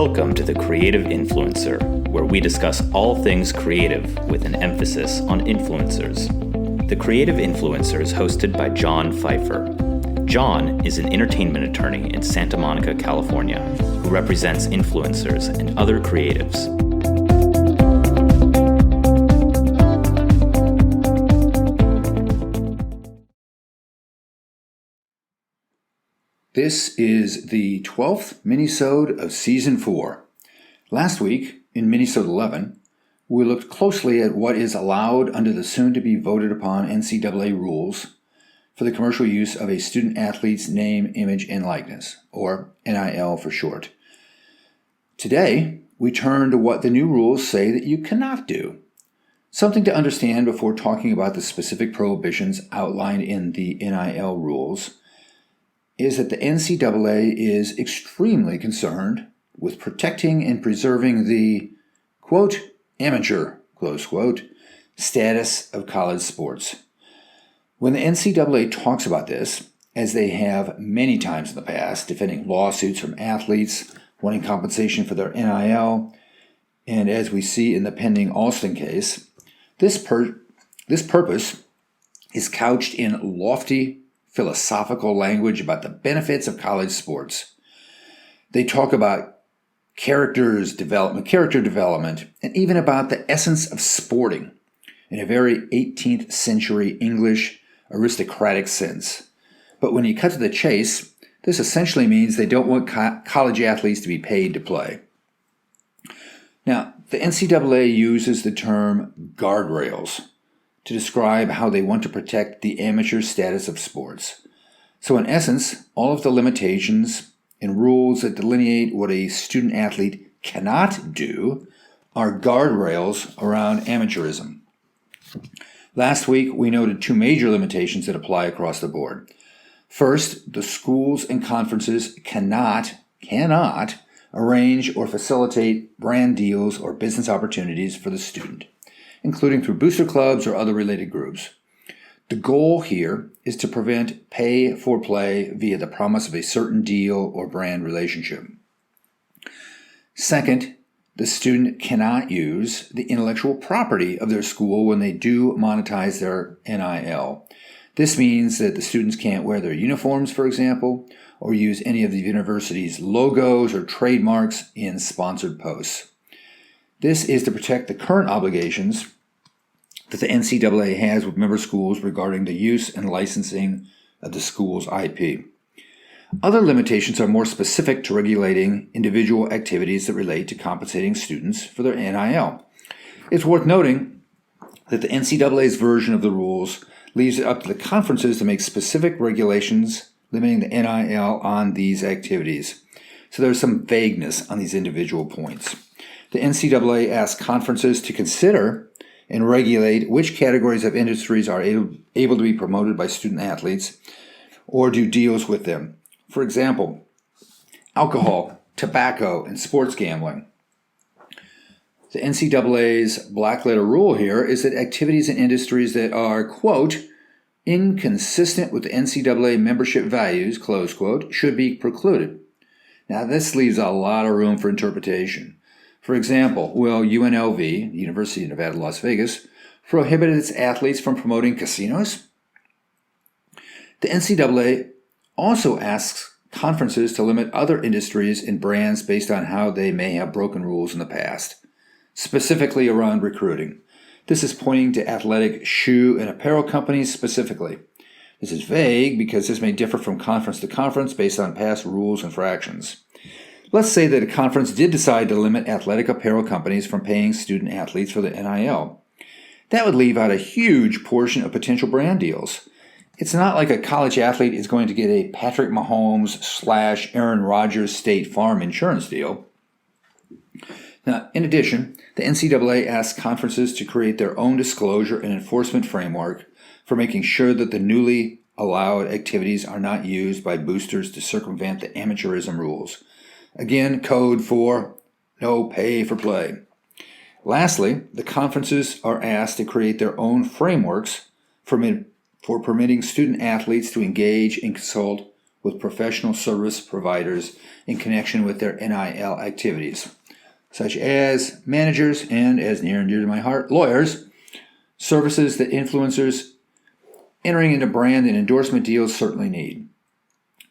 Welcome to The Creative Influencer, where we discuss all things creative with an emphasis on influencers. The Creative Influencer is hosted by John Pfeiffer. John is an entertainment attorney in Santa Monica, California, who represents influencers and other creatives. This is the 12th Minisode of Season 4. Last week, in Minisode 11, we looked closely at what is allowed under the soon-to-be voted upon NCAA rules for the commercial use of a student-athlete's name, image, and likeness, or NIL for short. Today, we turn to what the new rules say that you cannot do. Something to understand before talking about the specific prohibitions outlined in the NIL rules is that the NCAA is extremely concerned with protecting and preserving the, quote, amateur, close quote, status of college sports. When the NCAA talks about this, as they have many times in the past, defending lawsuits from athletes wanting compensation for their NIL, and as we see in the pending Alston case, this purpose is couched in lofty philosophical language about the benefits of college sports. They talk about character development, and even about the essence of sporting in a very 18th century English aristocratic sense. But when you cut to the chase, this essentially means they don't want college athletes to be paid to play. Now, the NCAA uses the term guardrails to describe how they want to protect the amateur status of sports. So in essence, all of the limitations and rules that delineate what a student athlete cannot do are guardrails around amateurism. Last week, we noted two major limitations that apply across the board. First, the schools and conferences cannot arrange or facilitate brand deals or business opportunities for the student, including through booster clubs or other related groups. The goal here is to prevent pay for play via the promise of a certain deal or brand relationship. Second, the student cannot use the intellectual property of their school when they do monetize their NIL. This means that the students can't wear their uniforms, for example, or use any of the university's logos or trademarks in sponsored posts. This is to protect the current obligations that the NCAA has with member schools regarding the use and licensing of the school's IP. Other limitations are more specific to regulating individual activities that relate to compensating students for their NIL. It's worth noting that the NCAA's version of the rules leaves it up to the conferences to make specific regulations limiting the NIL on these activities. So there's some vagueness on these individual points. The NCAA asks conferences to consider and regulate which categories of industries are able to be promoted by student athletes or do deals with them. For example, alcohol, tobacco, and sports gambling. The NCAA's black letter rule here is that activities in industries that are, quote, inconsistent with the NCAA membership values, close quote, should be precluded. Now, this leaves a lot of room for interpretation. For example, will UNLV, the University of Nevada, Las Vegas, prohibit its athletes from promoting casinos? The NCAA also asks conferences to limit other industries and brands based on how they may have broken rules in the past, specifically around recruiting. This is pointing to athletic shoe and apparel companies specifically. This is vague because this may differ from conference to conference based on past rules and fractions. Let's say that a conference did decide to limit athletic apparel companies from paying student athletes for the NIL. That would leave out a huge portion of potential brand deals. It's not like a college athlete is going to get a Patrick Mahomes / Aaron Rodgers State Farm insurance deal. Now, in addition, the NCAA asks conferences to create their own disclosure and enforcement framework for making sure that the newly allowed activities are not used by boosters to circumvent the amateurism rules. Again, code for no pay for play. Lastly, the conferences are asked to create their own frameworks for permitting student athletes to engage and consult with professional service providers in connection with their NIL activities, such as managers and, as near and dear to my heart, lawyers, services that influencers entering into brand and endorsement deals certainly need.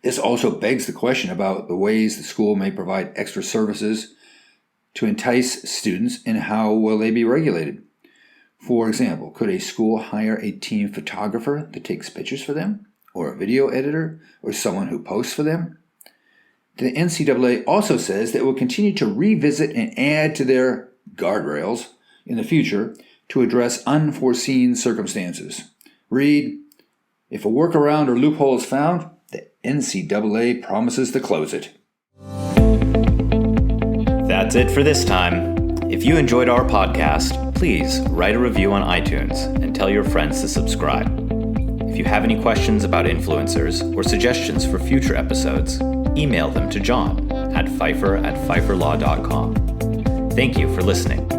This also begs the question about the ways the school may provide extra services to entice students and how will they be regulated. For example, could a school hire a team photographer that takes pictures for them, or a video editor, or someone who posts for them? The NCAA also says that it will continue to revisit and add to their guardrails in the future to address unforeseen circumstances. Read, if a workaround or loophole is found, the NCAA promises to close it. That's it for this time. If you enjoyed our podcast, please write a review on iTunes and tell your friends to subscribe. If you have any questions about influencers or suggestions for future episodes, email them to John at Pfeiffer@pfeifferlaw.com. Thank you for listening.